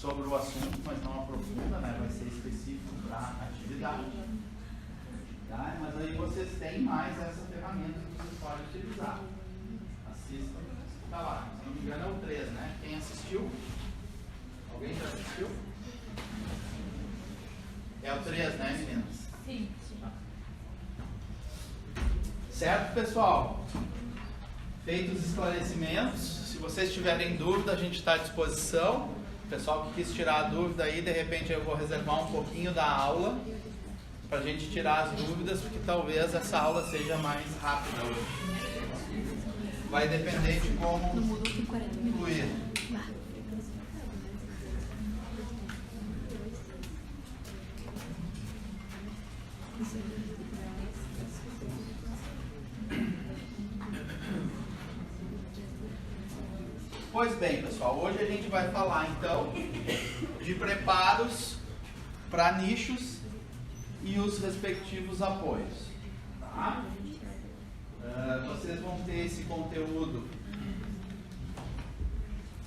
sobre o assunto, mas não aprofunda, né? Vai ser específico para a atividade. Tá? Mas aí vocês têm mais essa ferramenta que vocês podem utilizar. Assistam, está lá. Se não me engano é o 3, né? Quem assistiu? Alguém já assistiu? É o 3, né, meninas? Sim. Certo, pessoal? Feitos os esclarecimentos, se vocês tiverem dúvida, a gente está à disposição. O pessoal que quis tirar a dúvida aí, de repente eu vou reservar um pouquinho da aula para a gente tirar as dúvidas, porque talvez essa aula seja mais rápida hoje. Vai depender de como fluir. Pois bem, pessoal, hoje a gente vai falar então de preparos para nichos e os respectivos apoios. Tá? Vocês vão ter esse conteúdo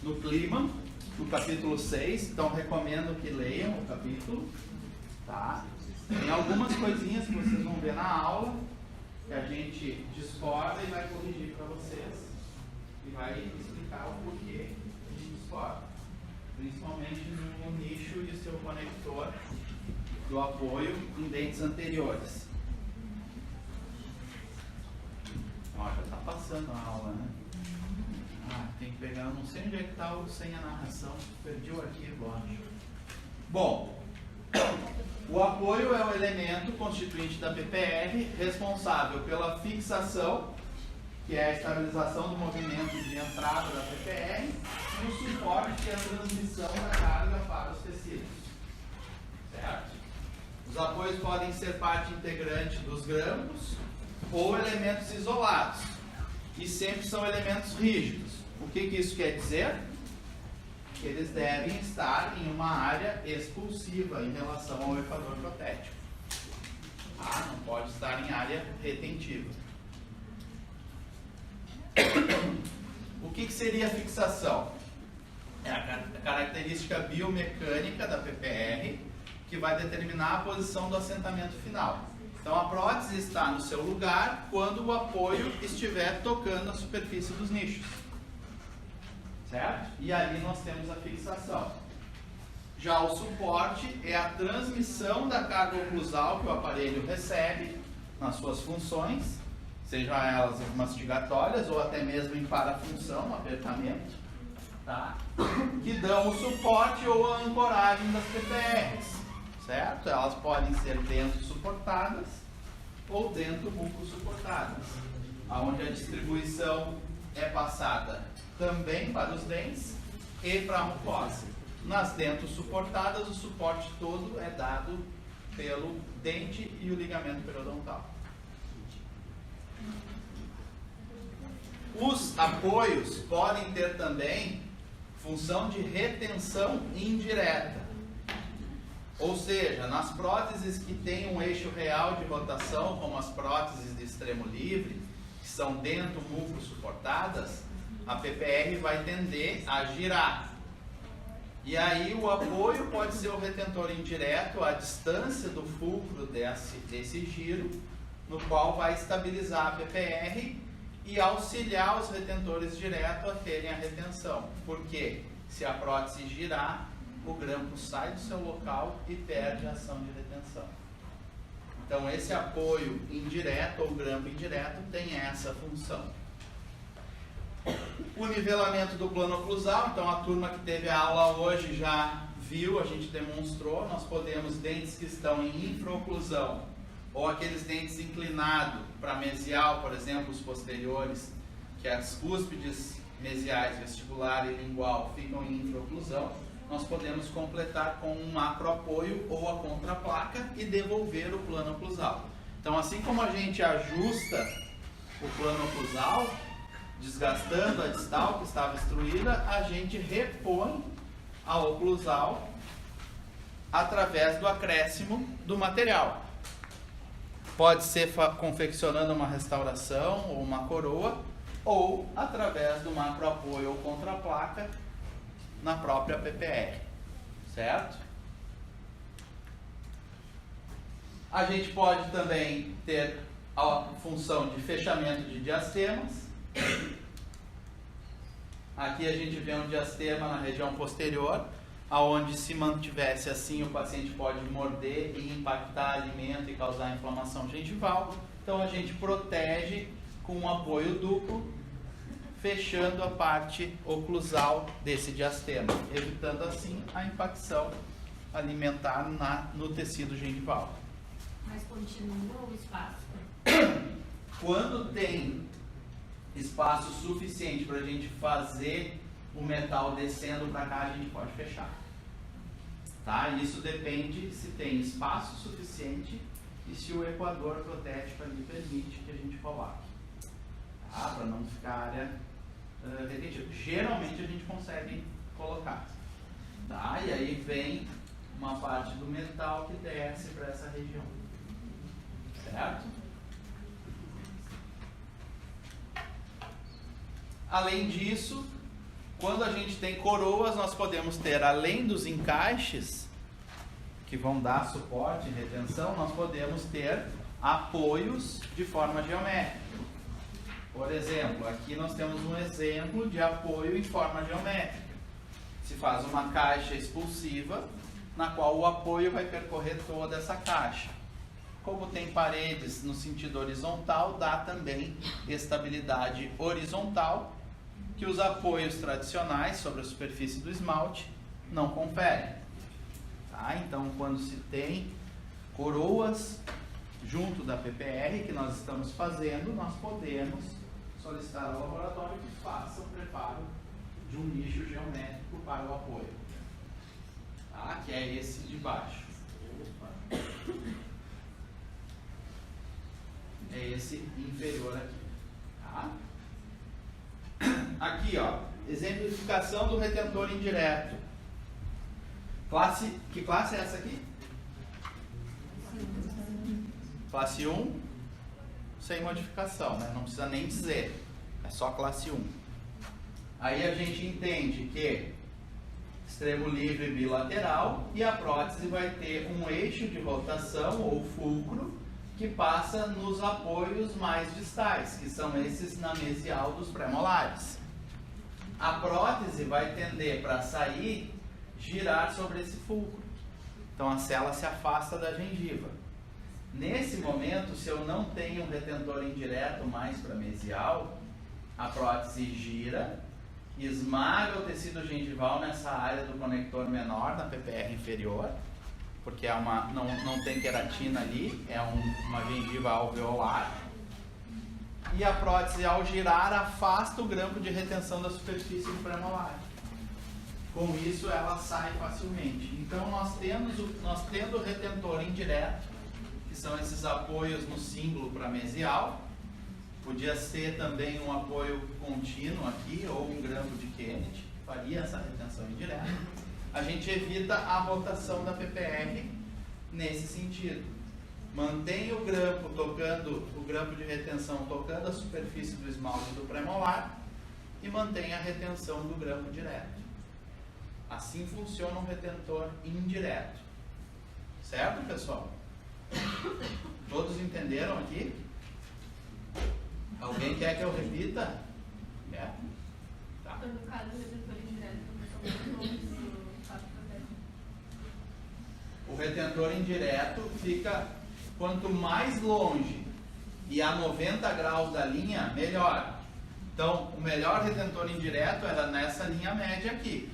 no clima, no capítulo 6, então recomendo que leiam o capítulo. Tá? Tem algumas coisinhas que vocês vão ver na aula que a gente discorda e vai corrigir para vocês e vai explicar o porquê a gente discorda, principalmente no nicho e seu conector do apoio em dentes anteriores. Ó, já está passando a aula, né? Tem que pegar, não sei onde é que está o sem a narração, perdi o arquivo, acho. Bom, o apoio é o elemento constituinte da PPR responsável pela fixação, que é a estabilização do movimento de entrada da PPR, e o suporte, que é a transmissão da carga para os tecidos. Certo? Os apoios podem ser parte integrante dos grampos ou elementos isolados, e sempre são elementos rígidos. O que isso quer dizer? Que eles devem estar em uma área expulsiva em relação ao equador protético. Não pode estar em área retentiva. O que seria a fixação? É a característica biomecânica da PPR que vai determinar a posição do assentamento final. Então a prótese está no seu lugar quando o apoio estiver tocando a superfície dos nichos. Certo? E ali nós temos a fixação. Já o suporte é a transmissão da carga oclusal que o aparelho recebe nas suas funções, sejam elas mastigatórias ou até mesmo em parafunção, apertamento, tá? Que dão o suporte ou a ancoragem das PPRs, certo? Elas podem ser dentro suportadas ou dentro buco suportadas, onde a distribuição é passada também para os dentes e para a mucosa. Nas dentro suportadas, o suporte todo é dado pelo dente e o ligamento periodontal. Os apoios podem ter também função de retenção indireta. Ou seja, nas próteses que têm um eixo real de rotação, como as próteses de extremo livre, que são dentro muco suportadas, a PPR vai tender a girar. E aí o apoio pode ser o retentor indireto à distância do fulcro desse giro, no qual vai estabilizar a PPR e auxiliar os retentores diretos a terem a retenção. Porque se a prótese girar, o grampo sai do seu local e perde a ação de retenção. Então esse apoio indireto ou grampo indireto tem essa função. O nivelamento do plano oclusal, então a turma que teve a aula hoje já viu, a gente demonstrou, nós podemos, dentes que estão em infraoclusão, ou aqueles dentes inclinados para mesial, por exemplo, os posteriores, que as cúspides mesiais, vestibular e lingual ficam em infraoclusão, nós podemos completar com um macroapoio ou a contraplaca e devolver o plano oclusal. Então, assim como a gente ajusta o plano oclusal, desgastando a distal que estava destruída, a gente repõe a oclusal através do acréscimo do material. Pode ser confeccionando uma restauração ou uma coroa, ou através do macroapoio ou contraplaca na própria PPR. certo? A gente pode também ter a função de fechamento de diastemas. Aqui a gente vê um diastema na região posterior, aonde se mantivesse assim o paciente pode morder e impactar alimento e causar inflamação gengival. Então a gente protege com um apoio duplo, fechando a parte oclusal desse diastema, evitando assim a impacção alimentar no tecido gengival. Mas continua o espaço? Quando tem espaço suficiente para a gente fazer o metal descendo para cá, a gente pode fechar. Tá? Isso depende se tem espaço suficiente e se o equador protético ali permite que a gente coloque. Tá? Para não ficar área retentiva. Geralmente a gente consegue colocar. Tá? E aí vem uma parte do metal que desce para essa região. Certo? Além disso, quando a gente tem coroas, nós podemos ter, além dos encaixes, que vão dar suporte e retenção, nós podemos ter apoios de forma geométrica. Por exemplo, aqui nós temos um exemplo de apoio em forma geométrica. Se faz uma caixa expulsiva, na qual o apoio vai percorrer toda essa caixa. Como tem paredes no sentido horizontal, dá também estabilidade horizontal, que os apoios tradicionais sobre a superfície do esmalte não conferem. Tá? Então, quando se tem coroas junto da PPR que nós estamos fazendo, nós podemos solicitar ao laboratório que faça o preparo de um nicho geométrico para o apoio. Tá? Que é esse de baixo. É esse inferior aqui. Tá? Aqui, ó, exemplificação do retentor indireto. Que classe é essa aqui? Classe 1, sem modificação, né? Não precisa nem dizer, é só classe 1. Aí a gente entende que extremo livre bilateral e a prótese vai ter um eixo de rotação ou fulcro que passa nos apoios mais distais, que são esses na mesial dos pré-molares. A prótese vai tender para sair, girar sobre esse fulcro. Então a cela se afasta da gengiva. Nesse momento, se eu não tenho um retentor indireto mais para mesial, a prótese gira, esmaga o tecido gengival nessa área do conector menor, na PPR inferior, porque não tem queratina ali, é uma gengiva alveolar. E a prótese, ao girar, afasta o grampo de retenção da superfície do premolar. Com isso, ela sai facilmente. Então, nós tendo o retentor indireto, que são esses apoios no símbolo para mesial, podia ser também um apoio contínuo aqui, ou um grampo de Kennedy, que faria essa retenção indireta. A gente evita a rotação da PPR nesse sentido. Mantém o grampo de retenção tocando a superfície do esmalte do premolar e mantém a retenção do grampo direto. Assim funciona um retentor indireto. Certo, pessoal? Todos entenderam aqui? Alguém quer que eu repita? Quer? Tá. No caso do retentor indireto, o retentor indireto fica quanto mais longe e a 90 graus da linha, melhor. Então, o melhor retentor indireto era nessa linha média aqui.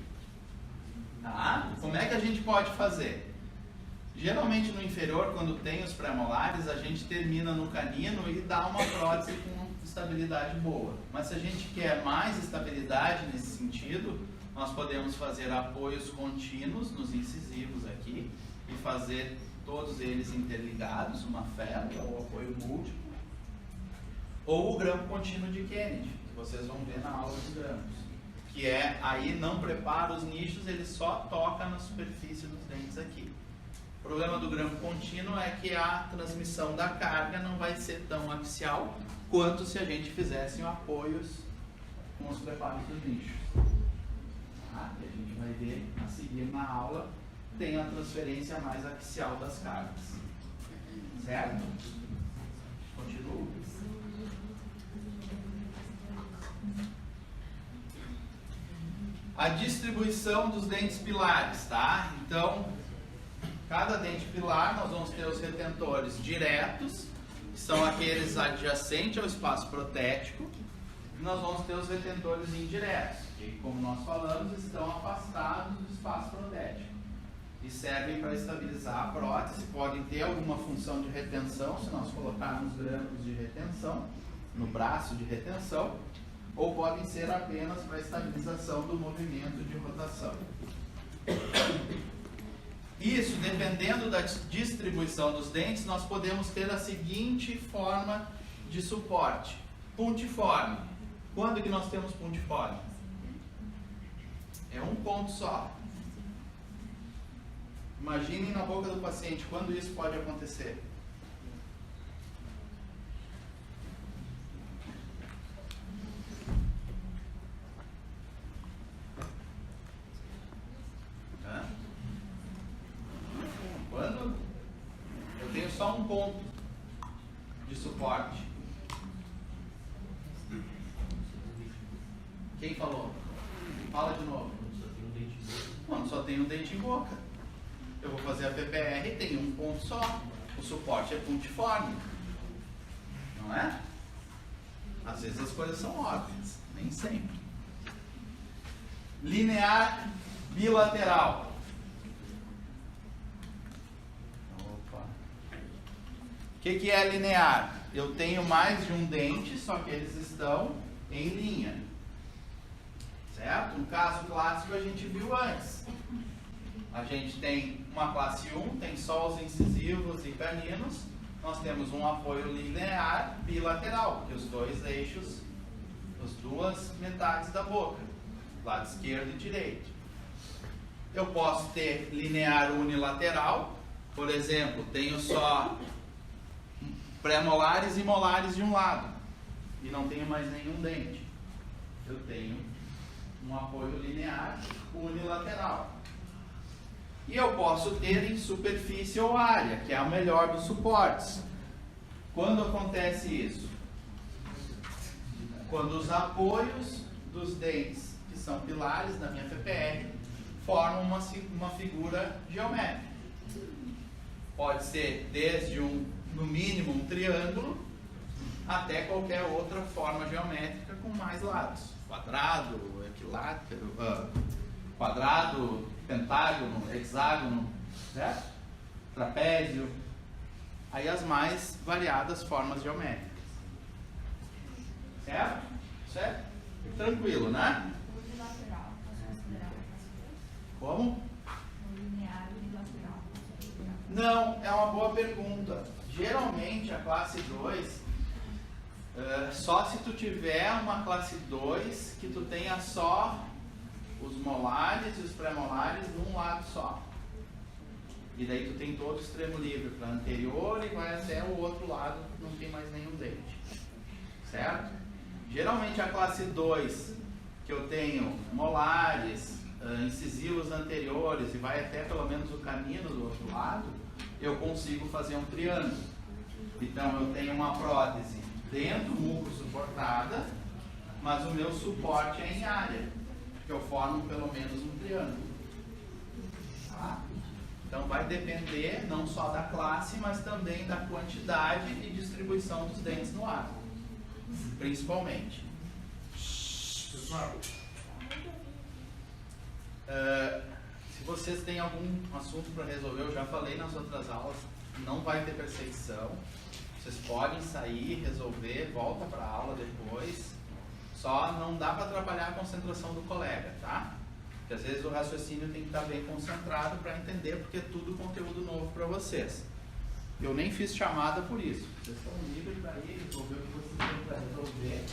Tá? Como é que a gente pode fazer? Geralmente no inferior, quando tem os pré-molares, a gente termina no canino e dá uma prótese com estabilidade boa. Mas se a gente quer mais estabilidade nesse sentido, nós podemos fazer apoios contínuos nos incisivos aqui e fazer todos eles interligados, uma férula ou apoio múltiplo, ou o grampo contínuo de Kennedy, que vocês vão ver na aula de grampos, que é aí não prepara os nichos, ele só toca na superfície dos dentes aqui. O problema do grampo contínuo é que a transmissão da carga não vai ser tão axial quanto se a gente fizesse apoios com os preparos dos nichos. Que a gente vai ver a seguir na aula tem a transferência mais axial das cargas. Certo? Continuo. A distribuição dos dentes pilares, tá? Então, cada dente pilar nós vamos ter os retentores diretos, que são aqueles adjacentes ao espaço protético, e nós vamos ter os retentores indiretos, que, como nós falamos, estão afastados do espaço protético e servem para estabilizar a prótese. Podem ter alguma função de retenção, se nós colocarmos grampos de retenção no braço de retenção, ou podem ser apenas para estabilização do movimento de rotação. Isso, dependendo da distribuição dos dentes, nós podemos ter a seguinte forma de suporte: pontiforme. Quando que nós temos pontiforme? É um ponto só. Imaginem na boca do paciente quando isso pode acontecer. Quando eu tenho só um ponto de suporte. Quem falou? Fala de novo. Quando só tem um dente em boca. Eu vou fazer a PPR e tem um ponto só. O suporte é pontiforme. Não é? Às vezes as coisas são óbvias. Nem sempre. Linear bilateral. O que é linear? Eu tenho mais de um dente, só que eles estão em linha. Certo? Um caso clássico a gente viu antes. A gente tem uma classe 1, tem só os incisivos e caninos. Nós temos um apoio linear bilateral, porque os dois eixos, as duas metades da boca, lado esquerdo e direito. Eu posso ter linear unilateral, por exemplo, tenho só pré-molares e molares de um lado e não tenho mais nenhum dente. Eu tenho um apoio linear unilateral. E eu posso ter em superfície ou área, que é a melhor dos suportes. Quando acontece isso? Quando os apoios dos dentes, que são pilares da minha PPR, formam uma figura geométrica. Pode ser desde no mínimo um triângulo, até qualquer outra forma geométrica com mais lados. Quadrado, equilátero, quadrado, pentágono, hexágono, certo? Trapézio. Aí as mais variadas formas geométricas. Certo? Certo? Tranquilo, né? Unilateral, posso considerar? Como? Linear unilateral. Não, é uma boa pergunta. Geralmente a classe 2, só se tu tiver uma classe 2 que tu tenha só os molares e os pré-molares de um lado só. E daí tu tem todo o extremo livre para anterior e vai até o outro lado, não tem mais nenhum dente. Certo? Geralmente a classe 2, que eu tenho molares, incisivos anteriores e vai até pelo menos o canino do outro lado, eu consigo fazer um triângulo. Então eu tenho uma prótese dentro muco suportada, mas o meu suporte é em área, que eu formo pelo menos um triângulo. Tá? Então vai depender não só da classe, mas também da quantidade e distribuição dos dentes no ar, principalmente. Pessoal, Se vocês têm algum assunto para resolver, eu já falei nas outras aulas, não vai ter perseguição. Vocês podem sair, resolver, volta para a aula depois. Só não dá para atrapalhar a concentração do colega, tá? Porque às vezes o raciocínio tem que estar bem concentrado para entender, porque é tudo conteúdo novo para vocês. Eu nem fiz chamada por isso. Vocês estão livres para ir resolver o que vocês têm para resolver.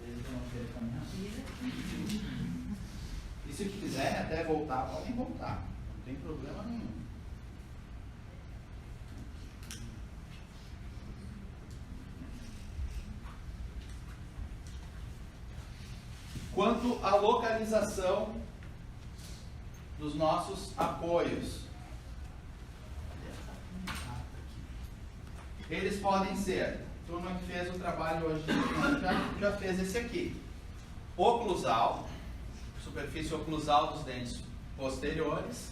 Desde que não seja com a minha filha. E se quiserem até voltar, podem voltar. Não tem problema nenhum. Quanto à localização dos nossos apoios. Eles podem ser, a turma que fez o trabalho hoje já fez esse aqui. Oclusal, superfície oclusal dos dentes posteriores.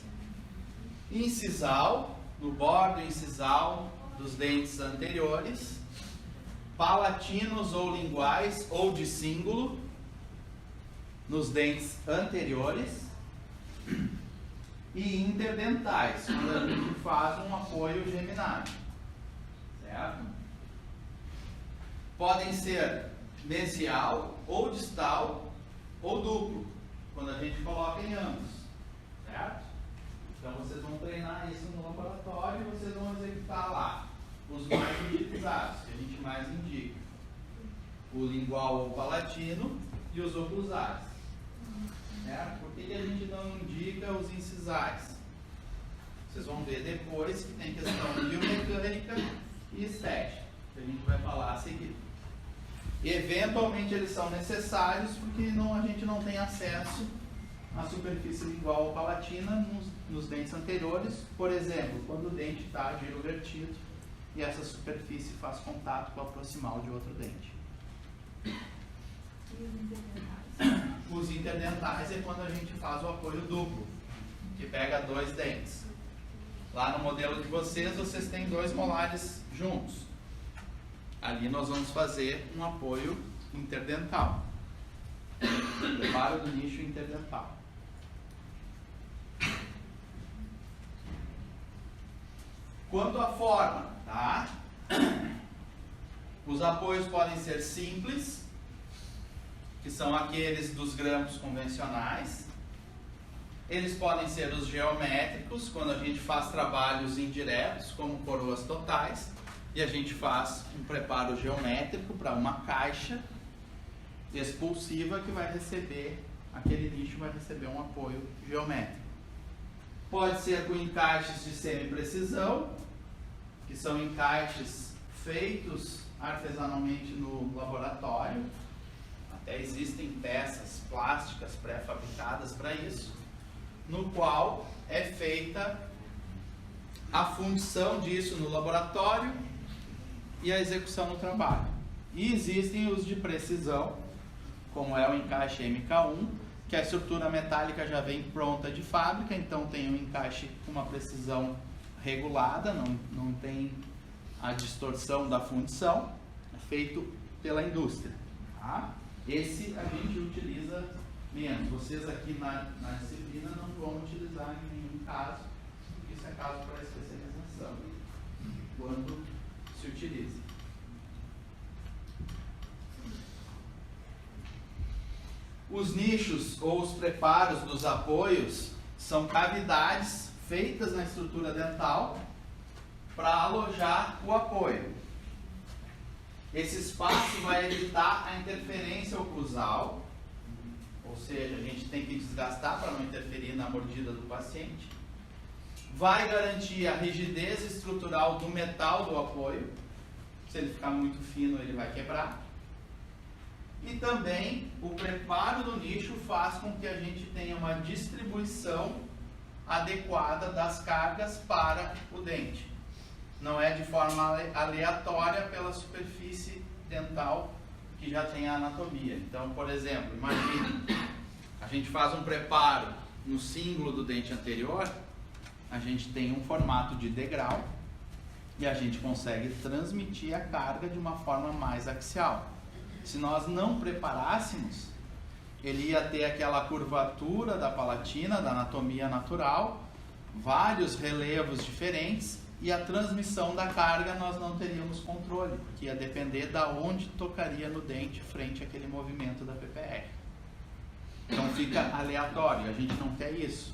Incisal, no bordo incisal dos dentes anteriores. Palatinos ou linguais ou de cíngulo nos dentes anteriores. E interdentais, quando a gente faz um apoio geminado. Certo? Podem ser mesial ou distal ou duplo, quando a gente coloca em ambos. Certo? Então vocês vão treinar isso no laboratório e vocês vão executar lá os mais utilizados, que a gente mais indica. O lingual ou palatino e os oclusais. Certo? Por que a gente não indica os incisais? Vocês vão ver depois que tem questão biomecânica e estética, que a gente vai falar a seguir. Eventualmente eles são necessários porque a gente não tem acesso à superfície lingual ou palatina nos dentes anteriores, por exemplo, quando o dente está girovertido e essa superfície faz contato com a proximal de outro dente. E os interdentais? Os interdentais é quando a gente faz o apoio duplo, que pega dois dentes. Lá no modelo de vocês têm dois molares juntos. Ali nós vamos fazer um apoio interdental. Preparo do nicho interdental. Quanto à forma, tá? Os apoios podem ser simples, que são aqueles dos grampos convencionais. Eles podem ser os geométricos, quando a gente faz trabalhos indiretos, como coroas totais, e a gente faz um preparo geométrico para uma caixa expulsiva que vai receber, aquele nicho vai receber um apoio geométrico. Pode ser com encaixes de semi-precisão, que são encaixes feitos artesanalmente no laboratório. Até existem peças plásticas pré-fabricadas para isso, no qual é feita a função disso no laboratório e a execução no trabalho. E existem os de precisão, como é o encaixe MK1, que a estrutura metálica já vem pronta de fábrica, então tem um encaixe com uma precisão regulada, não tem a distorção da fundição, é feito pela indústria. Tá? Esse a gente utiliza menos. Vocês aqui na disciplina não vão utilizar em nenhum caso, porque isso é caso para especialização, quando se utiliza. Os nichos ou os preparos dos apoios são cavidades feitas na estrutura dental para alojar o apoio. Esse espaço vai evitar a interferência oclusal, ou seja, a gente tem que desgastar para não interferir na mordida do paciente. Vai garantir a rigidez estrutural do metal do apoio. Se ele ficar muito fino, ele vai quebrar. E também o preparo do nicho faz com que a gente tenha uma distribuição adequada das cargas para o dente. Não é de forma aleatória pela superfície dental que já tem a anatomia. Então, por exemplo, imagine, a gente faz um preparo no cíngulo do dente anterior, a gente tem um formato de degrau e a gente consegue transmitir a carga de uma forma mais axial. Se nós não preparássemos, ele ia ter aquela curvatura da palatina, da anatomia natural, vários relevos diferentes, e a transmissão da carga nós não teríamos controle, porque ia depender da onde tocaria no dente frente àquele movimento da PPR. Então fica aleatório, a gente não quer isso.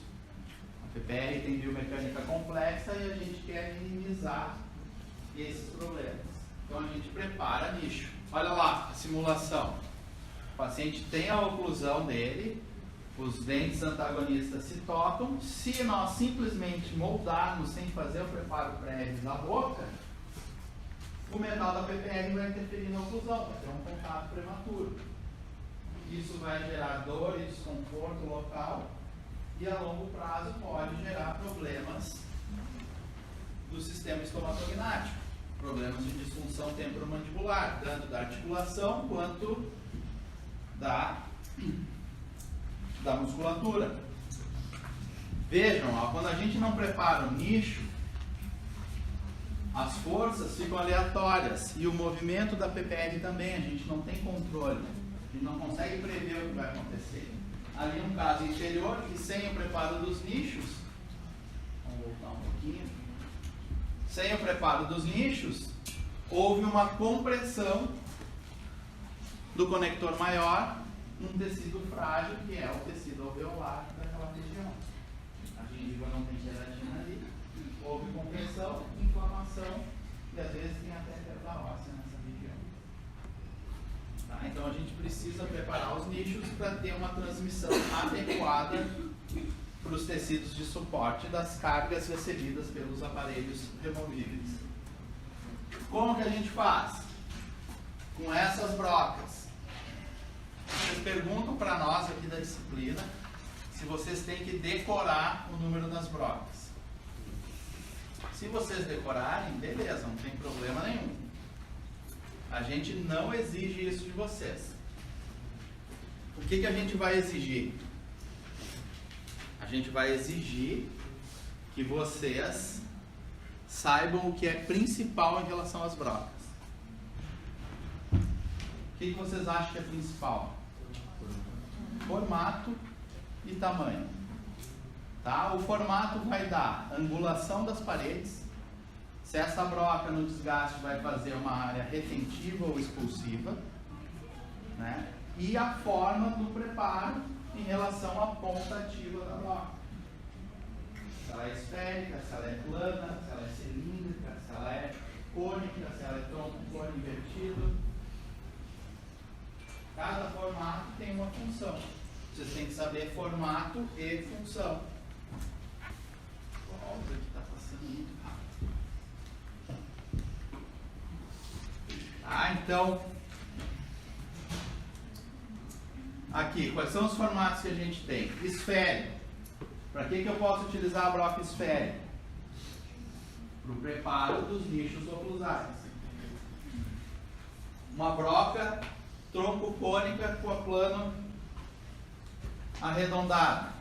A PPR tem biomecânica complexa e a gente quer minimizar esses problemas. Então a gente prepara nicho. Olha lá a simulação. O paciente tem a oclusão dele, os dentes antagonistas se tocam. Se nós simplesmente moldarmos sem fazer o preparo prévio na boca, o metal da PPR vai interferir na oclusão, vai ter um contato prematuro. Isso vai gerar dor e desconforto local e a longo prazo pode gerar problemas do sistema estomatognático, problemas de disfunção temporomandibular, tanto da articulação quanto da musculatura. Vejam, ó, quando a gente não prepara o nicho, as forças ficam aleatórias e o movimento da PPR também, a gente não tem controle, a gente não consegue prever o que vai acontecer. Ali um caso inferior, que sem o preparo dos nichos, vamos voltar um pouquinho, sem o preparo dos nichos, houve uma compressão do conector maior num tecido frágil, que é o tecido alveolar daquela região. A gengiva não tem queratina ali, houve compressão, inflamação e às vezes tem até perda óssea nessa região. Tá? Então a gente precisa preparar os nichos para ter uma transmissão adequada para os tecidos de suporte das cargas recebidas pelos aparelhos removíveis. Como que a gente faz? Com essas brocas. Vocês perguntam para nós aqui da disciplina se vocês têm que decorar o número das brocas. Se vocês decorarem, beleza, não tem problema nenhum. A gente não exige isso de vocês. O que a gente vai exigir? A gente vai exigir que vocês saibam o que é principal em relação às brocas. O que vocês acham que é principal? Formato e tamanho. Tá? O formato vai dar angulação das paredes. Se essa broca no desgaste vai fazer uma área retentiva ou expulsiva, né? E a forma do preparo em relação à ponta ativa da broca. Se ela é esférica, se ela é plana, se ela é cilíndrica, se ela é cônica, se ela é tronco-cone invertido. Cada formato tem uma função. Vocês têm que saber formato e função. Ó, isso aqui está passando muito rápido. Ah, então, aqui, quais são os formatos que a gente tem? Esférico. Para que eu posso utilizar a broca esférica? Para o preparo dos nichos oclusais. Uma broca tronco cônica com a plano arredondado.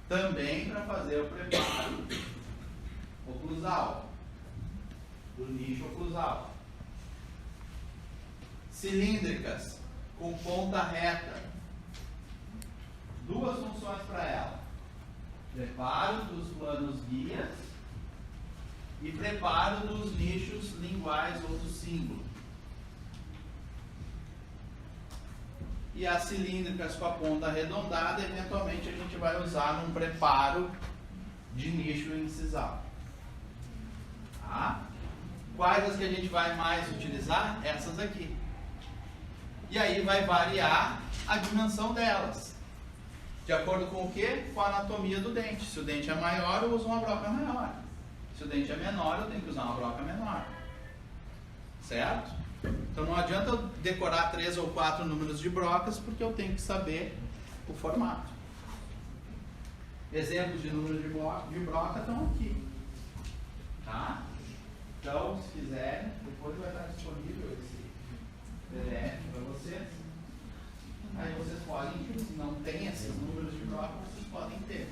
Também para fazer o preparo oclusal, do nicho oclusal. Cilíndricas, com ponta reta. Duas funções para ela: preparo dos planos guias e preparo dos nichos linguais ou do símbolo. E as cilíndricas com a ponta arredondada, eventualmente a gente vai usar num preparo de nicho incisal. Tá? Quais as que a gente vai mais utilizar? Essas aqui. E aí vai variar a dimensão delas. De acordo com o quê? Com a anatomia do dente. Se o dente é maior, eu uso uma broca maior. Se o dente é menor, eu tenho que usar uma broca menor. Certo? Então não adianta eu decorar 3 ou 4 números de brocas, porque eu tenho que saber o formato. Exemplos de números de broca estão aqui. Tá? Então, se quiserem, depois vai estar disponível esse PDF para vocês. Aí vocês podem, se não tem esses números de broca, vocês podem ter.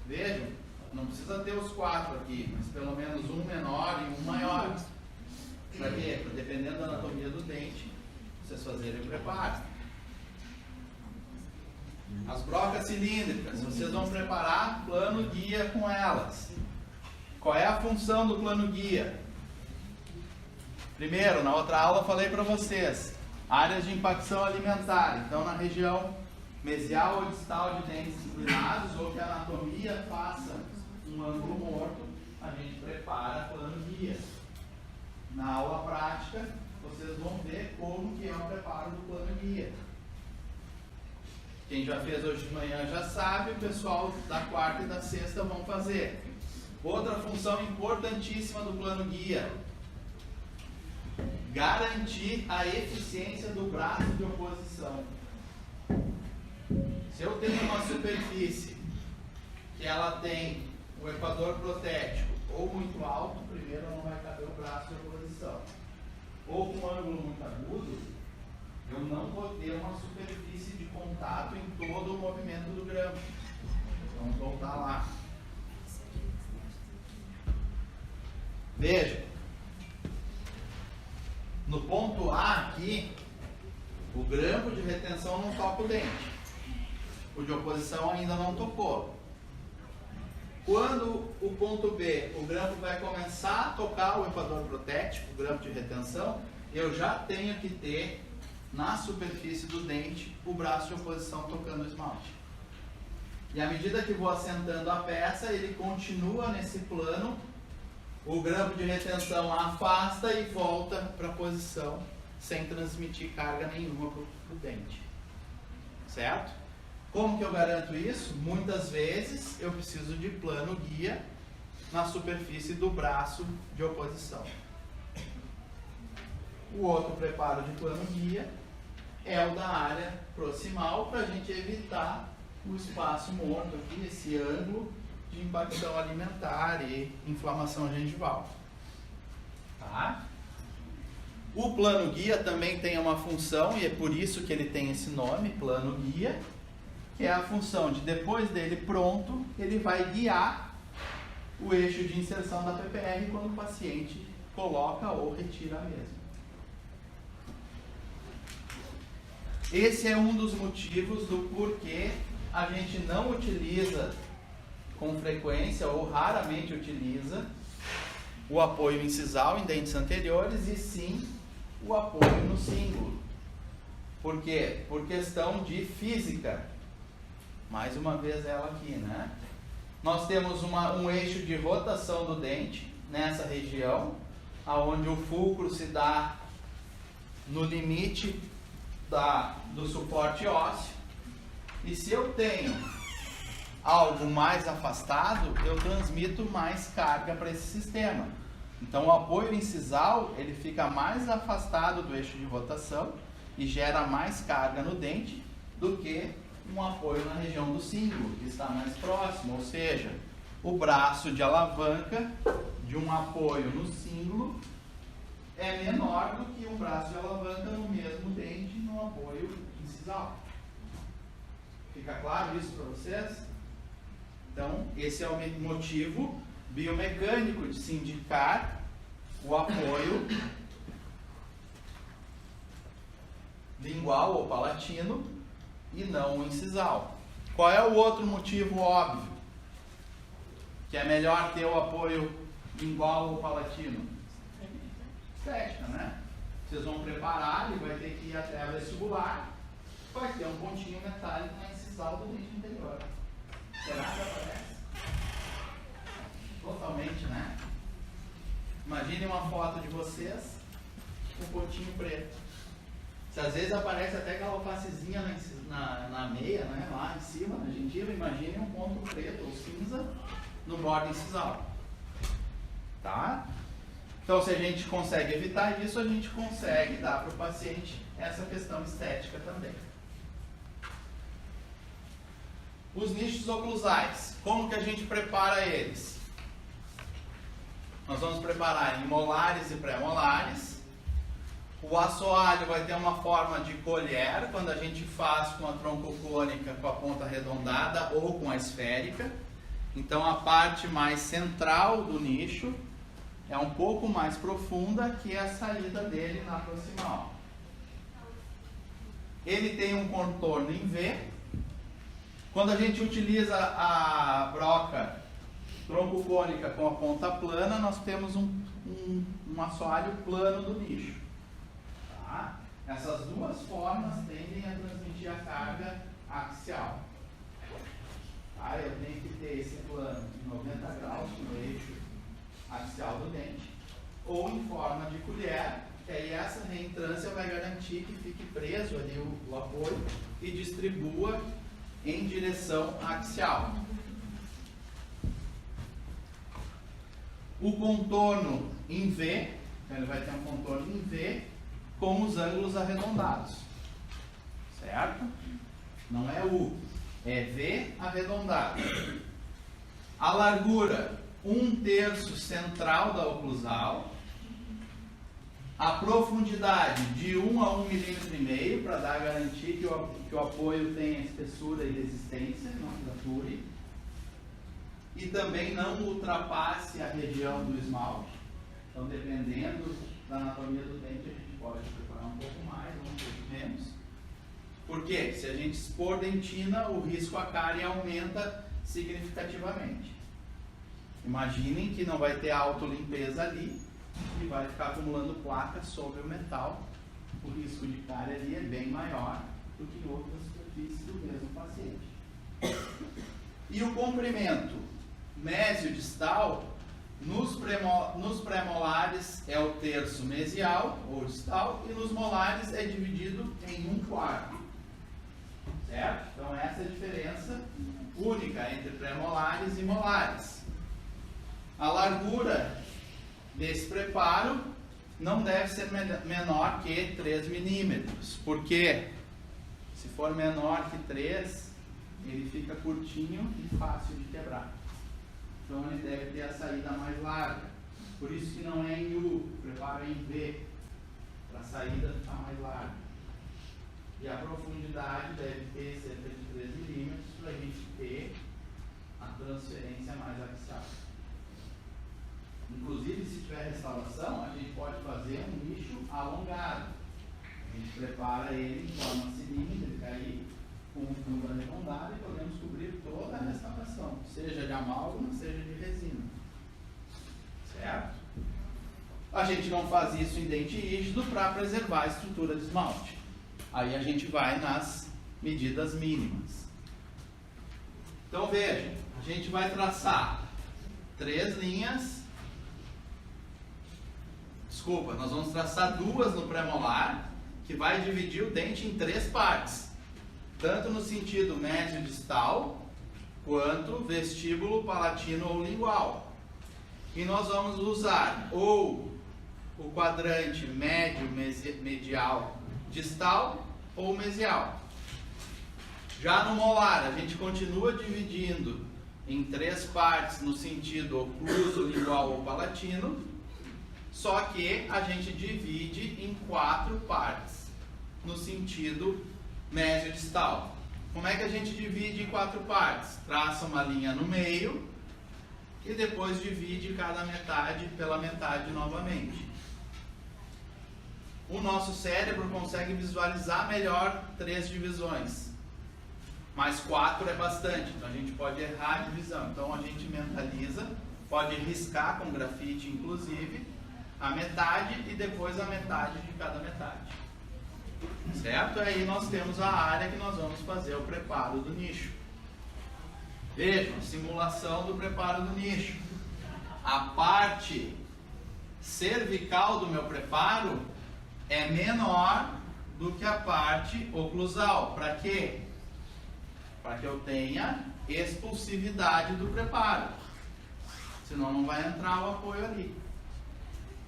Vejam, não precisa ter os 4 aqui, mas pelo menos um menor e um maior. Para quê? Para, dependendo da anatomia do dente, vocês fazerem o preparo. As brocas cilíndricas, vocês vão preparar plano guia com elas. Qual é a função do plano guia? Primeiro, na outra aula eu falei para vocês, áreas de impacção alimentar. Então, na região mesial ou distal de dentes inclinados, ou que a anatomia faça um ângulo morto, a gente prepara plano guia. Na aula prática, vocês vão ver como que é o preparo do plano guia. Quem já fez hoje de manhã já sabe, o pessoal da quarta e da sexta vão fazer. Outra função importantíssima do plano guia: garantir a eficiência do braço de oposição. Se eu tenho uma superfície que ela tem o equador protético ou muito alto, primeiro não vai caber o braço de oposição, ou com um ângulo muito agudo, eu não vou ter uma superfície de contato em todo o movimento do grampo. Vamos voltar lá. Veja, no ponto A aqui, o grampo de retenção não toca o dente. O de oposição ainda não tocou. Quando o ponto B, o grampo vai começar a tocar o equador protético, o grampo de retenção, eu já tenho que ter na superfície do dente o braço de oposição tocando o esmalte. E à medida que vou assentando a peça, ele continua nesse plano, o grampo de retenção afasta e volta para a posição sem transmitir carga nenhuma para o dente. Certo? Como que eu garanto isso? Muitas vezes eu preciso de plano guia na superfície do braço de oposição. O outro preparo de plano guia é o da área proximal, para a gente evitar o espaço morto aqui, esse ângulo de impacção alimentar e inflamação gengival. Tá? O plano guia também tem uma função, e é por isso que ele tem esse nome, plano guia, que é a função de, depois dele pronto, ele vai guiar o eixo de inserção da PPR quando o paciente coloca ou retira a mesma. Esse é um dos motivos do porquê a gente não utiliza com frequência ou raramente utiliza o apoio incisal em dentes anteriores e sim o apoio no cíngulo. Por quê? Por questão de física. Mais uma vez ela aqui, né? Nós temos um eixo de rotação do dente nessa região, aonde o fulcro se dá no limite do suporte ósseo. E se eu tenho algo mais afastado, eu transmito mais carga para esse sistema. Então o apoio incisal, ele fica mais afastado do eixo de rotação e gera mais carga no dente do que um apoio na região do cíngulo, que está mais próximo, ou seja, o braço de alavanca de um apoio no cíngulo é menor do que um braço de alavanca no mesmo dente no apoio incisal. Fica claro isso para vocês? Então, esse é o motivo biomecânico de se indicar o apoio lingual ou palatino e não o incisal. Qual é o outro motivo óbvio? Que é melhor ter o apoio lingual ou palatino? Estética, né? Vocês vão preparar, ele vai ter que ir até a vestibular, vai ter um pontinho metálico na incisal do dente anterior. Será que aparece? Totalmente, né? Imagine uma foto de vocês com um pontinho preto. Se às vezes aparece até aquela alfacezinha na meia, né? Lá em cima, na gengiva, imagine um ponto preto ou cinza no bordo incisal. Tá? Então, se a gente consegue evitar isso, a gente consegue dar para o paciente essa questão estética também. Os nichos oclusais, como que a gente prepara eles? Nós vamos preparar em molares e pré-molares. O assoalho vai ter uma forma de colher, quando a gente faz com a troncocônica com a ponta arredondada ou com a esférica. Então a parte mais central do nicho é um pouco mais profunda, que é a saída dele na proximal. Ele tem um contorno em V. Quando a gente utiliza a broca troncocônica com a ponta plana, nós temos um assoalho plano do nicho. Tá? Essas duas formas tendem a transmitir a carga axial. Tá? Eu tenho que ter esse plano de 90 graus no eixo axial do dente, ou em forma de colher, que aí essa reentrância vai garantir que fique preso ali o apoio e distribua em direção axial. O contorno em V, então ele vai ter um contorno em V com os ângulos arredondados, certo? Não é U, é V arredondado. A largura, 1/3 central da oclusal. A profundidade de 1 a 1,5 mm, para dar a garantia que o apoio tenha espessura e resistência, não frature. E também não ultrapasse a região do esmalte. Então, dependendo da anatomia do dente, a gente pode preparar um pouco mais ou um pouco menos. Porque se a gente expor dentina, o risco à cárie aumenta significativamente. Imaginem que não vai ter autolimpeza ali e vai ficar acumulando placa sobre o metal. O risco de cárie ali é bem maior do que em outras superfícies do mesmo paciente. E o comprimento mesiodistal, nos pré-molares é o terço mesial ou distal e nos molares é dividido em 1/4. Certo? Então essa é a diferença única entre pré-molares e molares. A largura desse preparo não deve ser menor que 3 milímetros, porque se for menor que 3, ele fica curtinho e fácil de quebrar. Então ele deve ter a saída mais larga. Por isso que não é em U, o preparo é em V, para a saída ficar mais larga. E a profundidade deve ter cerca de 3 milímetros para a gente ter a transferência mais axial. Inclusive, se tiver restauração, a gente pode fazer um nicho alongado. A gente prepara ele em forma cilíndrica aí, com um fundo arredondado, e podemos cobrir toda a restauração, seja de amálgama, seja de resina. Certo? A gente não faz isso em dente rígido para preservar a estrutura de esmalte. Aí a gente vai nas medidas mínimas. Então vejam, a gente vai traçar 3 linhas. Desculpa, nós vamos traçar 2 no pré-molar, que vai dividir o dente em 3 partes. Tanto no sentido médio-distal, quanto vestíbulo, palatino ou lingual. E nós vamos usar ou o quadrante médio, medial, distal ou mesial. Já no molar, a gente continua dividindo em 3 partes no sentido ocluso, lingual ou palatino, só que a gente divide em 4 partes no sentido médio-distal. Como é que a gente divide em 4 partes? Traça uma linha no meio e depois divide cada metade pela metade novamente. O nosso cérebro consegue visualizar melhor 3 divisões, mas 4 é bastante, então a gente pode errar a divisão. Então a gente mentaliza, pode riscar com grafite inclusive, a metade e depois a metade de cada metade. Certo? Aí nós temos a área que nós vamos fazer o preparo do nicho. Vejam, simulação do preparo do nicho. A parte cervical do meu preparo é menor do que a parte oclusal. Para quê? Para que eu tenha expulsividade do preparo. Senão não vai entrar o apoio ali.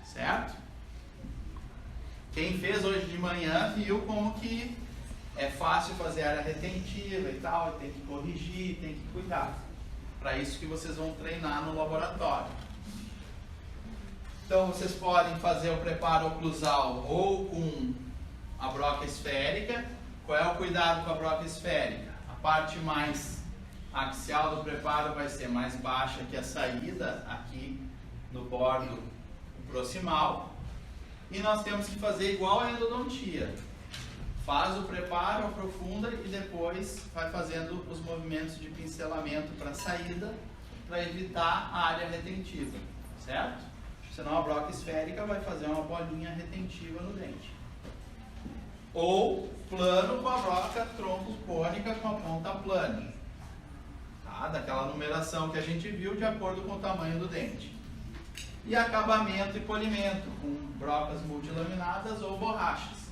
Certo? Quem fez hoje de manhã viu como que é fácil fazer área retentiva e tal, e tem que corrigir, tem que cuidar. Para isso que vocês vão treinar no laboratório. Então vocês podem fazer o preparo oclusal ou com a broca esférica. Qual é o cuidado com a broca esférica? A parte mais axial do preparo vai ser mais baixa que a saída aqui no bordo proximal. E nós temos que fazer igual a endodontia. Faz o preparo, aprofunda e depois vai fazendo os movimentos de pincelamento para a saída, para evitar a área retentiva, certo? Senão a broca esférica vai fazer uma bolinha retentiva no dente. Ou plano com a broca tronco-cônica com a ponta plana. Tá? Daquela numeração que a gente viu de acordo com o tamanho do dente. E acabamento e polimento, com brocas multilaminadas ou borrachas.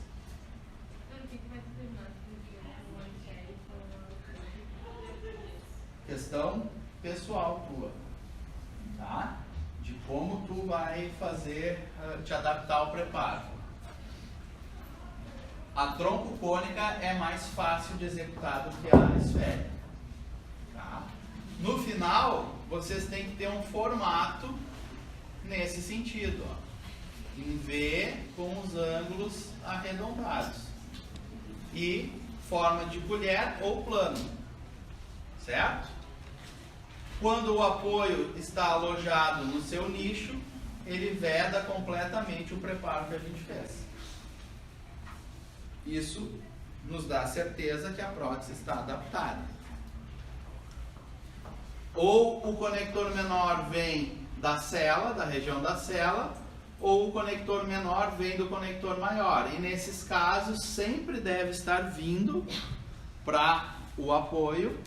Questão pessoal tua, tá? De como tu vai fazer, te adaptar ao preparo. A tronco-cônica é mais fácil de executar do que a esférica. Tá? No final, vocês têm que ter um formato nesse sentido, ó, em V com os ângulos arredondados e forma de colher ou plano, certo? Quando o apoio está alojado no seu nicho, ele veda completamente o preparo que a gente fez. Isso nos dá certeza que a prótese está adaptada. Ou o conector menor vem da cela, da região da cela, ou o conector menor vem do conector maior. E nesses casos sempre deve estar vindo para o apoio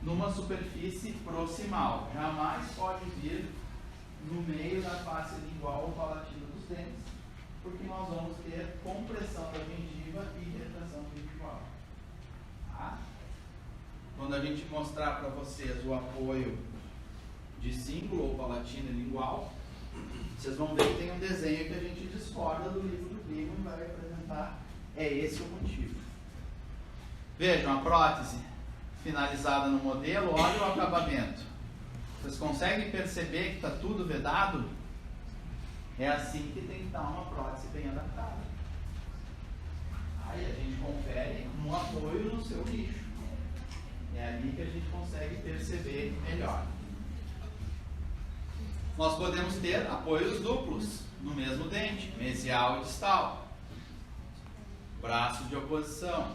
numa superfície proximal. Jamais pode vir no meio da face lingual ou palatina dos dentes, porque nós vamos ter compressão da gengiva e retração gengival. Tá? Quando a gente mostrar para vocês o apoio de símbolo ou palatina lingual, vocês vão ver que tem um desenho que a gente discorda do livro do Brigham e vai apresentar. É esse o motivo. Vejam a prótese finalizada no modelo, olha o acabamento. Vocês conseguem perceber que está tudo vedado? É assim que tem que estar uma prótese bem adaptada. Aí a gente confere um apoio no seu nicho. É ali que a gente consegue perceber melhor. Nós podemos ter apoios duplos no mesmo dente, mesial e distal. Braço de oposição.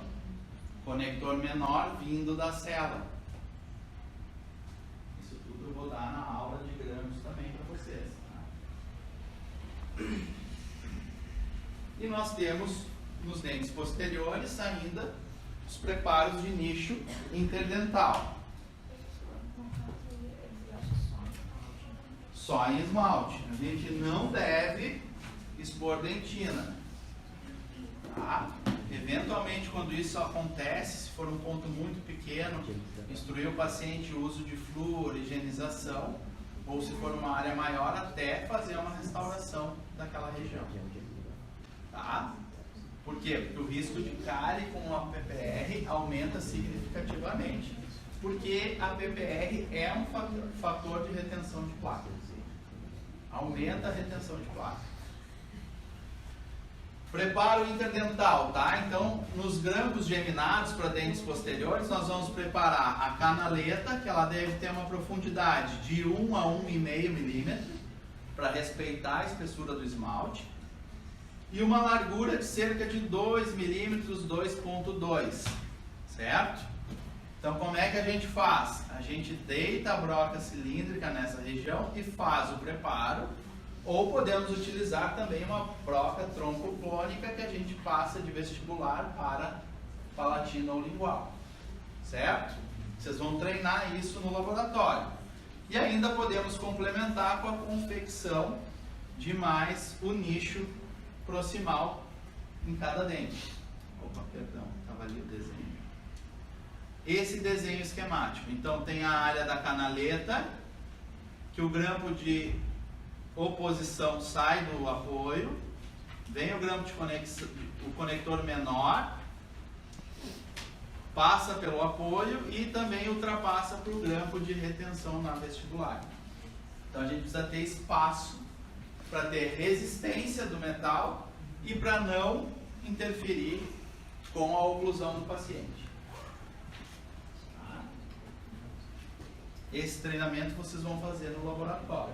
Conector menor vindo da cela. Isso tudo eu vou dar na aula de grãos também para vocês. Tá? E nós temos nos dentes posteriores ainda os preparos de nicho interdental. Só em esmalte. A gente não deve expor dentina. Tá? Eventualmente, quando isso acontece, se for um ponto muito pequeno, instruir o paciente o uso de flúor, higienização, ou se for uma área maior, até fazer uma restauração daquela região. Tá? Por quê? Porque o risco de cárie com a PPR aumenta significativamente, porque a PPR é um fator de retenção de placa. Aumenta a retenção de placa. Preparo interdental, tá? Então, nos grampos geminados para dentes posteriores, nós vamos preparar a canaleta, que ela deve ter uma profundidade de 1 a 1,5 milímetro, para respeitar a espessura do esmalte, e uma largura de cerca de 2 milímetros, 2,2, certo? Então, como é que a gente faz? A gente deita a broca cilíndrica nessa região e faz o preparo. Ou podemos utilizar também uma broca troncoclônica que a gente passa de vestibular para palatina ou lingual. Certo? Vocês vão treinar isso no laboratório. E ainda podemos complementar com a confecção de mais o nicho proximal em cada dente. Opa, perdão, estava ali o desenho. Esse desenho esquemático. Então tem a área da canaleta, que o grampo de oposição sai do apoio, vem o grampo de conexão, o conector menor, passa pelo apoio e também ultrapassa para o grampo de retenção na vestibular. Então a gente precisa ter espaço para ter resistência do metal e para não interferir com a oclusão do paciente. Esse treinamento vocês vão fazer no laboratório.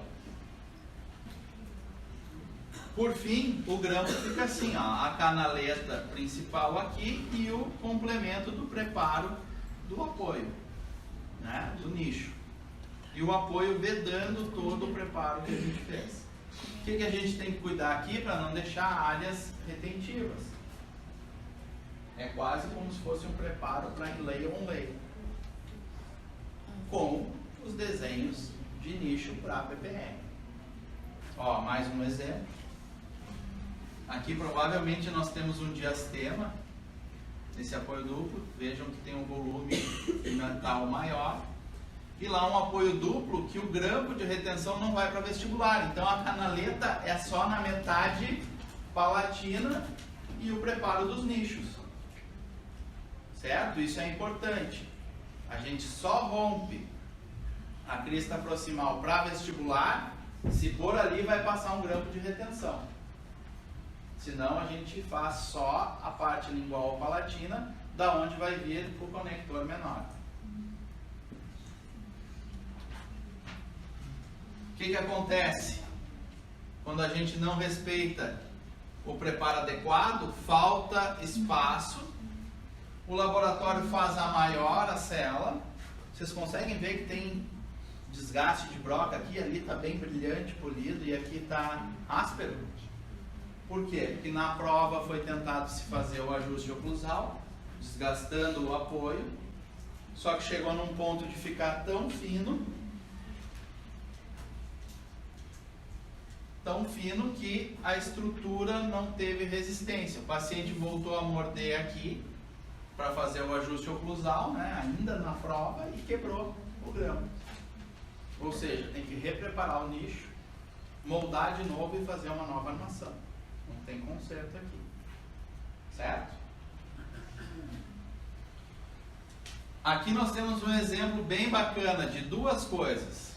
Por fim, o grampo fica assim, ó, a canaleta principal aqui e o complemento do preparo do apoio, né, do nicho. E o apoio vedando todo o preparo que a gente fez. O que a gente tem que cuidar aqui para não deixar áreas retentivas? É quase como se fosse um preparo para inlay on-lay, com os desenhos de nicho para PPR. Ó, mais um exemplo. Aqui provavelmente nós temos um diastema nesse apoio duplo. Vejam que tem um volume de metal maior. E lá um apoio duplo que o grampo de retenção não vai para vestibular. Então a canaleta é só na metade palatina e o preparo dos nichos. Certo? Isso é importante. A gente só rompe a crista proximal para vestibular, se por ali vai passar um grampo de retenção. Senão a gente faz só a parte lingual ou palatina, da onde vai vir o conector menor. O que acontece? Quando a gente não respeita o preparo adequado, falta espaço, o laboratório faz a maior a célula. Vocês conseguem ver que tem desgaste de broca aqui, ali está bem brilhante, polido, e aqui está áspero. Por quê? Porque na prova foi tentado se fazer o ajuste oclusal, desgastando o apoio, só que chegou num ponto de ficar tão fino que a estrutura não teve resistência. O paciente voltou a morder aqui para fazer o ajuste oclusal, né, ainda na prova, e quebrou o grampo. Ou seja, tem que repreparar o nicho, moldar de novo e fazer uma nova armação. Não tem conserto aqui. Certo? Aqui nós temos um exemplo bem bacana de duas coisas.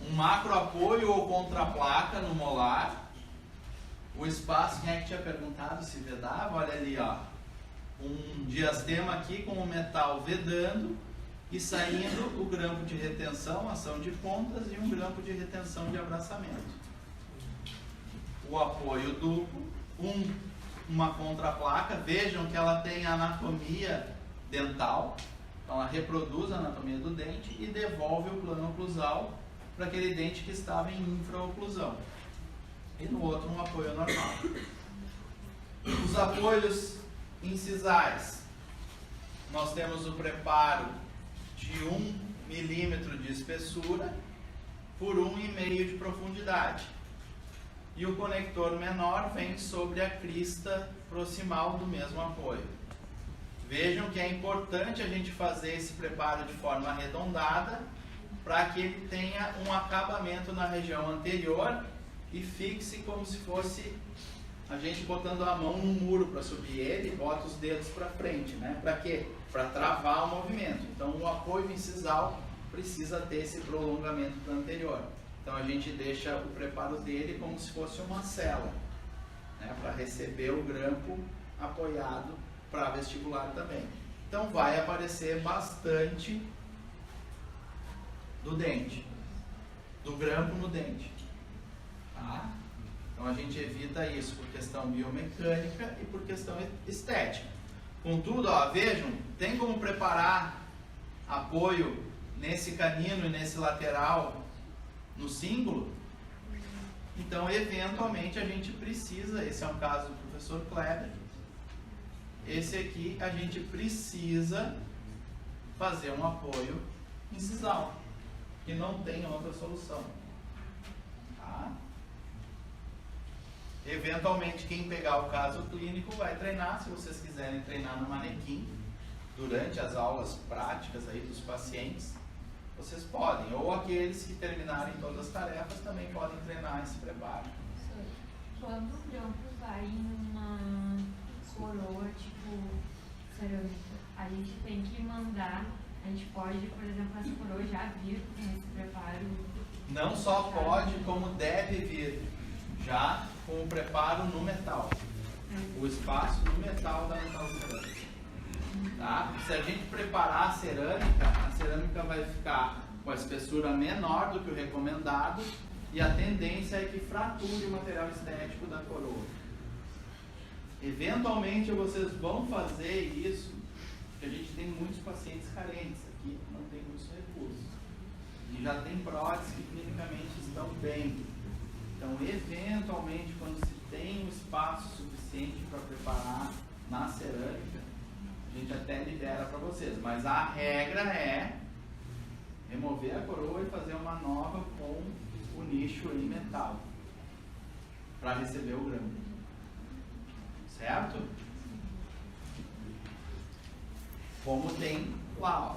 Um macro apoio ou contraplaca no molar. O espaço, quem é que tinha perguntado se vedava? Olha ali, ó. Um diastema aqui com o metal vedando e saindo o grampo de retenção, ação de pontas, e um grampo de retenção de abraçamento. O apoio duplo, uma contraplaca. Vejam que ela tem a anatomia dental, então ela reproduz a anatomia do dente e devolve o plano oclusal para aquele dente que estava em infraoclusão. E no outro um apoio normal. Os apoios incisais. Nós temos o preparo de 1 milímetro de espessura por 1,5 de profundidade. E o conector menor vem sobre a crista proximal do mesmo apoio. Vejam que é importante a gente fazer esse preparo de forma arredondada para que ele tenha um acabamento na região anterior e fixe como se fosse a gente botando a mão no muro para subir ele e bota os dedos para frente, né? Para quê? Para travar o movimento. Então o apoio incisal precisa ter esse prolongamento para o anterior. Então a gente deixa o preparo dele como se fosse uma cela, né? Para receber o grampo apoiado para vestibular também. Então vai aparecer bastante do dente, do grampo no dente, tá? Então a gente evita isso por questão biomecânica e por questão estética. Contudo, ó, vejam, tem como preparar apoio nesse canino e nesse lateral no cíngulo? Então eventualmente a gente precisa, esse é um caso do professor Kleber, esse aqui a gente precisa fazer um apoio incisal, que não tem outra solução. Tá? Eventualmente, quem pegar o caso clínico vai treinar. Se vocês quiserem treinar no manequim durante as aulas práticas aí dos pacientes, vocês podem. Ou aqueles que terminarem todas as tarefas também podem treinar esse preparo. Quando o grampo vai em uma coroa tipo cerâmica, a gente tem que mandar. A gente pode, por exemplo, as coroas já vir com esse preparo? Não só pode, como deve vir já com o preparo no metal. O espaço no metal da metal cerâmica. Tá? Se a gente preparar a cerâmica vai ficar com a espessura menor do que o recomendado e a tendência é que frature o material estético da coroa. Eventualmente vocês vão fazer isso, porque a gente tem muitos pacientes carentes aqui, não tem muitos recursos. E já tem próteses que clinicamente estão bem. Então, eventualmente, quando se tem um espaço suficiente para preparar na cerâmica, a gente até libera para vocês. Mas a regra é remover a coroa e fazer uma nova com o nicho em metal para receber o grampo. Certo? Como tem lá, ó.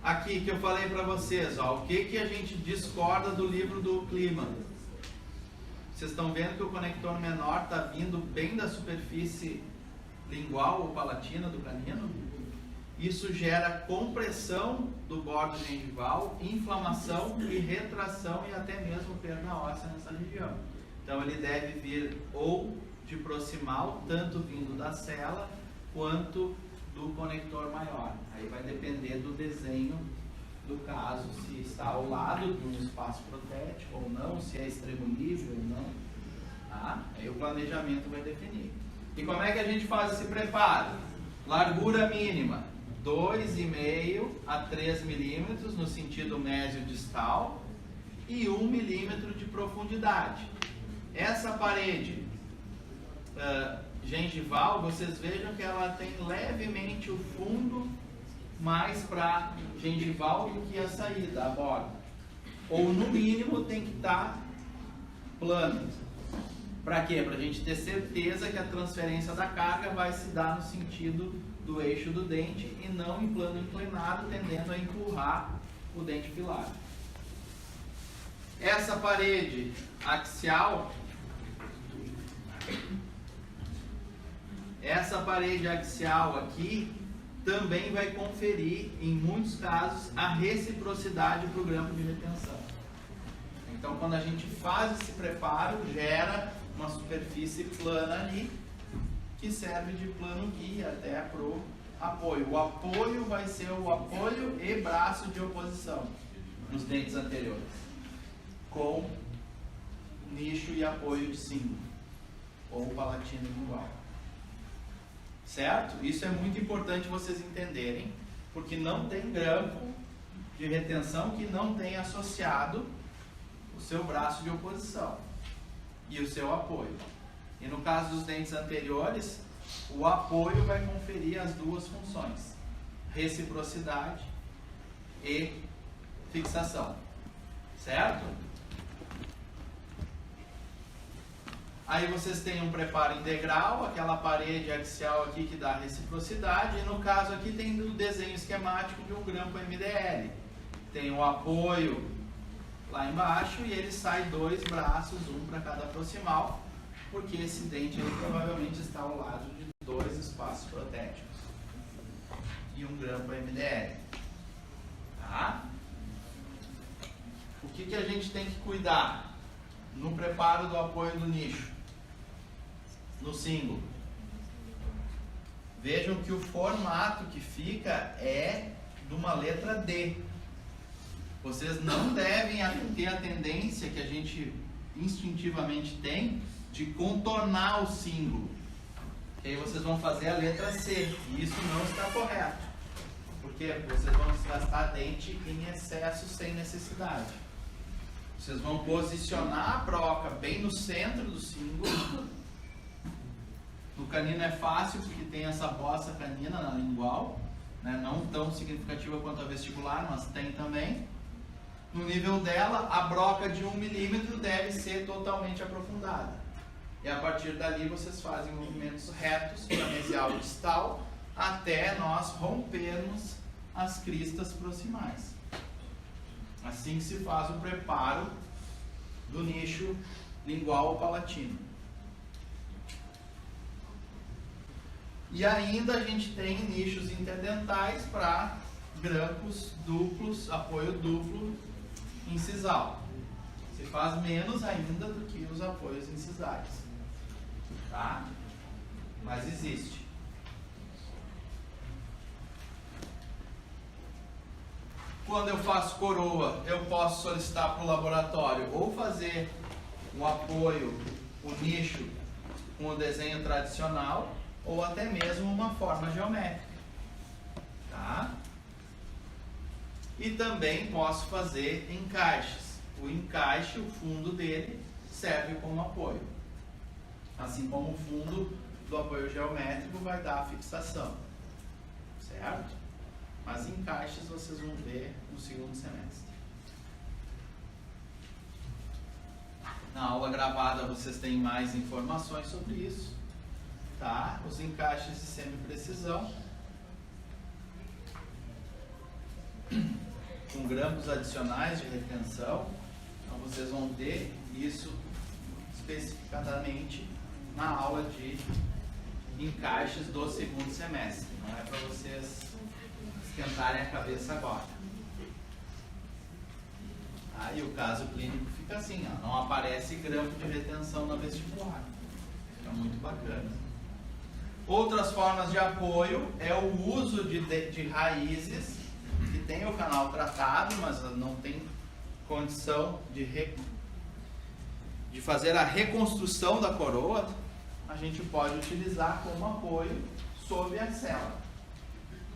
Aqui que eu falei para vocês, ó, o que a gente discorda do livro do Kliman. Vocês estão vendo que o conector menor está vindo bem da superfície lingual ou palatina do canino? isso gera compressão do bordo gengival, inflamação e retração e até mesmo perda óssea nessa região. Então ele deve vir ou de proximal, tanto vindo da cela quanto do conector maior. Aí vai depender do desenho do caso, se está ao lado de um espaço protético ou não, se é extremo nível ou não. Tá? Aí o planejamento vai definir. E como é que a gente faz esse preparo? Largura mínima, 2,5 a 3 milímetros no sentido mesiodistal e 1 milímetro de profundidade. Essa parede gengival, vocês vejam que ela tem levemente o fundo mais para gengival do que a saída, a borda. Ou no mínimo tem que estar plano. Para quê? Para a gente ter certeza que a transferência da carga vai se dar no sentido do eixo do dente e não em plano inclinado, tendendo a empurrar o dente filar. Essa parede axial, aqui também vai conferir, em muitos casos, a reciprocidade para o grampo de retenção. Então, quando a gente faz esse preparo, gera uma superfície plana ali, que serve de plano guia até para o apoio. O apoio vai ser o apoio e braço de oposição nos dentes anteriores, com nicho e apoio de símbolo, ou palatino lingual. Certo? Isso é muito importante vocês entenderem, porque não tem grampo de retenção que não tenha associado o seu braço de oposição e o seu apoio. E no caso dos dentes anteriores, o apoio vai conferir as duas funções: reciprocidade e fixação. Certo? Aí vocês têm um preparo integral, aquela parede axial aqui que dá reciprocidade, e no caso aqui tem o desenho esquemático de um grampo MDL. Tem o apoio lá embaixo e ele sai 2 braços, um para cada proximal, porque esse dente aí provavelmente está ao lado de 2 espaços protéticos e um grampo MDL. Tá? O que a gente tem que cuidar no preparo do apoio do nicho? No símbolo. Vejam que o formato que fica é de uma letra D. Vocês não devem ter a tendência que a gente instintivamente tem de contornar o símbolo. Que aí vocês vão fazer a letra C. E isso não está correto. Porque vocês vão gastar dente em excesso sem necessidade. Vocês vão posicionar a broca bem no centro do símbolo. No canino é fácil porque tem essa bossa canina na lingual, né? Não tão significativa quanto a vestibular, mas tem também. No nível dela, a broca de 1 milímetro deve ser totalmente aprofundada. E a partir dali vocês fazem movimentos retos para mesial distal até nós rompermos as cristas proximais. Assim que se faz o preparo do nicho lingual ou palatino. E ainda a gente tem nichos interdentais para grampos duplos, apoio duplo incisal. Se faz menos ainda do que os apoios incisais. Tá? Mas existe. Quando eu faço coroa, eu posso solicitar para o laboratório ou fazer um apoio, o nicho com o desenho tradicional, ou até mesmo uma forma geométrica. Tá? E também posso fazer encaixes. O encaixe, o fundo dele, serve como apoio. Assim como o fundo do apoio geométrico vai dar a fixação. Certo? Mas encaixes vocês vão ver no segundo semestre. Na aula gravada vocês têm mais informações sobre isso. Tá? Os encaixes de semi-precisão com grampos adicionais de retenção. Então vocês vão ter isso especificadamente na aula de encaixes do segundo semestre. Não é para vocês esquentarem a cabeça agora. Aí o caso clínico fica assim, ó, não aparece grampo de retenção na vestibular. Fica muito bacana. Outras formas de apoio é o uso de raízes que tem o canal tratado, mas não tem condição de fazer a reconstrução da coroa. A gente pode utilizar como apoio sob a cela.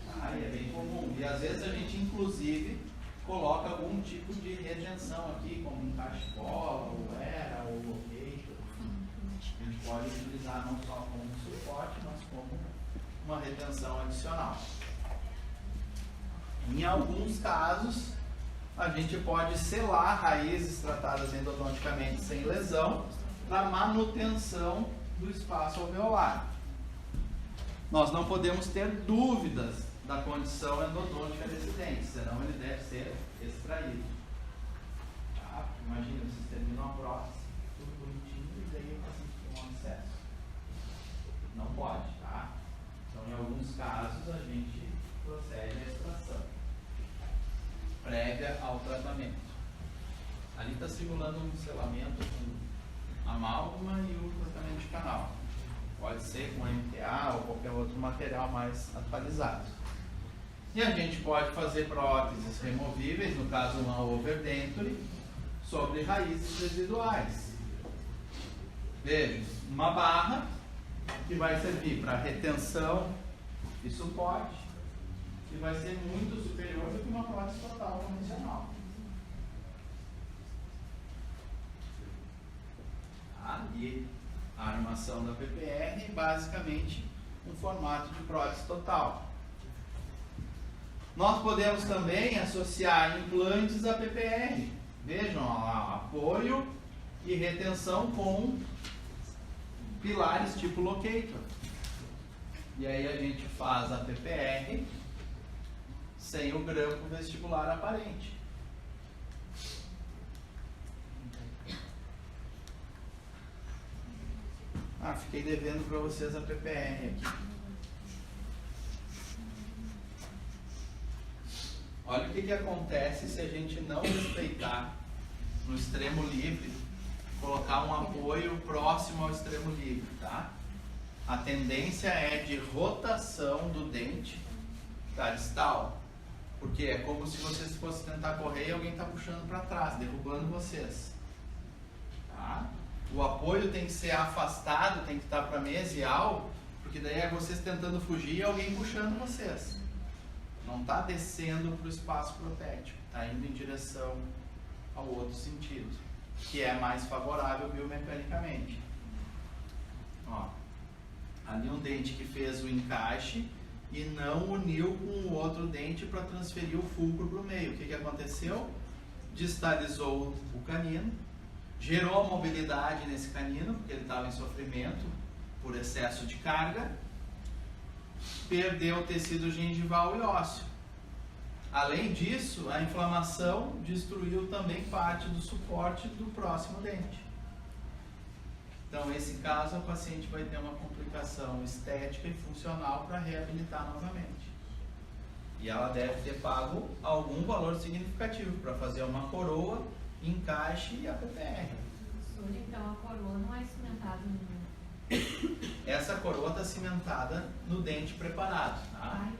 Tá? E é bem comum. E às vezes a gente inclusive coloca algum tipo de retenção aqui, como encaixe bola, ou era, ou bloqueio. A gente pode utilizar não só como suporte, mas como uma retenção adicional. Em alguns casos, a gente pode selar raízes tratadas endodonticamente sem lesão para manutenção do espaço alveolar. Nós não podemos ter dúvidas da condição endodôntica desse dente, senão ele deve ser extraído. Tá? Imagina, vocês terminam a prótese, tudo bonitinho, e daí o paciente tem um acesso. Não pode, tá? Então, em alguns casos, a gente procede à extração prévia ao tratamento. Ali está simulando um selamento com amálgama e o tratamento de canal. Pode ser com MTA ou qualquer outro material mais atualizado. E a gente pode fazer próteses removíveis, no caso uma overdenture, sobre raízes residuais. Veja, uma barra que vai servir para retenção e suporte, que vai ser muito superior do que uma prótese total convencional. E a armação da PPR é basicamente um formato de prótese total. Nós podemos também associar implantes à PPR. Vejam lá, apoio e retenção com pilares tipo locator. E aí a gente faz a PPR sem o grampo vestibular aparente. Fiquei devendo para vocês a PPR aqui. Olha o que acontece se a gente não respeitar no extremo livre, colocar um apoio próximo ao extremo livre, tá? A tendência é de rotação do dente da distal, porque é como se vocês fossem tentar correr e alguém está puxando para trás, derrubando vocês. Tá? O apoio tem que ser afastado, tem que estar para mesial, porque daí é vocês tentando fugir e alguém puxando vocês. Não está descendo para o espaço protético, está indo em direção ao outro sentido, que é mais favorável biomecanicamente. Ó, ali um dente que fez o encaixe e não uniu com o outro dente para transferir o fulcro para o meio. O que aconteceu? Distalizou o canino, gerou mobilidade nesse canino, porque ele estava em sofrimento por excesso de carga, perdeu o tecido gengival e ósseo. Além disso, a inflamação destruiu também parte do suporte do próximo dente. Então, nesse caso, a paciente vai ter uma complicação estética e funcional para reabilitar novamente. E ela deve ter pago algum valor significativo para fazer uma coroa, encaixe e a PPR. Então, a coroa não é cimentada no... Essa coroa está cimentada no dente preparado, tá?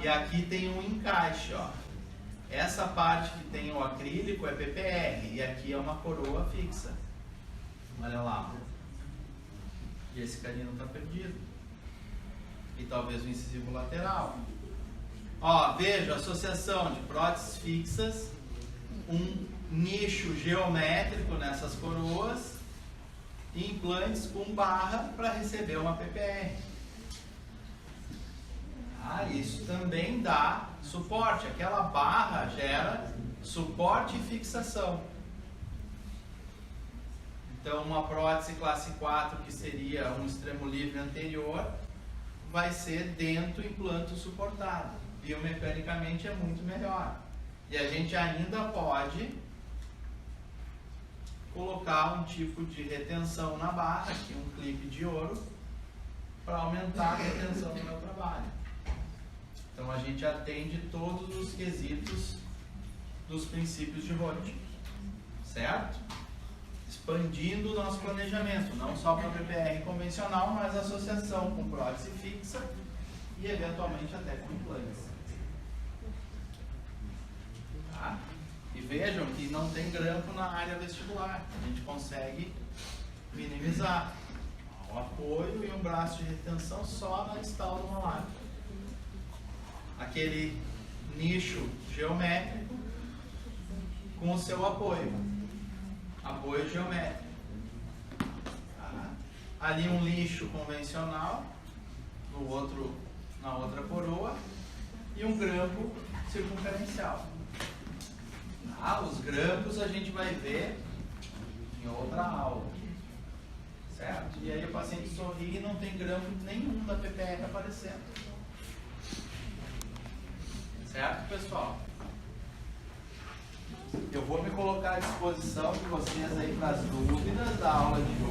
E aqui tem um encaixe, ó. Essa parte que tem o acrílico é PPR e aqui é uma coroa fixa. Olha lá. E esse canino está perdido. E talvez o incisivo lateral. Ó, veja, associação de próteses fixas, um nicho geométrico nessas coroas e implantes com barra para receber uma PPR. Isso também dá suporte. Aquela barra gera suporte e fixação. Então, uma prótese classe 4, que seria um extremo livre anterior, vai ser dentro implanto suportado. Biomecanicamente é muito melhor. E a gente ainda pode colocar um tipo de retenção na barra, aqui um clipe de ouro, para aumentar a retenção do meu trabalho. Então a gente atende todos os quesitos dos princípios de Roth, certo? Expandindo o nosso planejamento, não só para a PPR convencional, mas associação com prótese fixa e eventualmente até com implantes. Tá? E vejam que não tem grampo na área vestibular, a gente consegue minimizar o apoio e um braço de retenção só na distal do malar. Aquele nicho geométrico com o seu apoio geométrico. Tá? Ali um lixo convencional na outra coroa e um grampo circunferencial. Tá? Os grampos a gente vai ver em outra aula, certo? E aí o paciente sorri e não tem grampo nenhum da PPR aparecendo, certo, pessoal? Eu vou me colocar à disposição de vocês aí para as dúvidas da aula de hoje.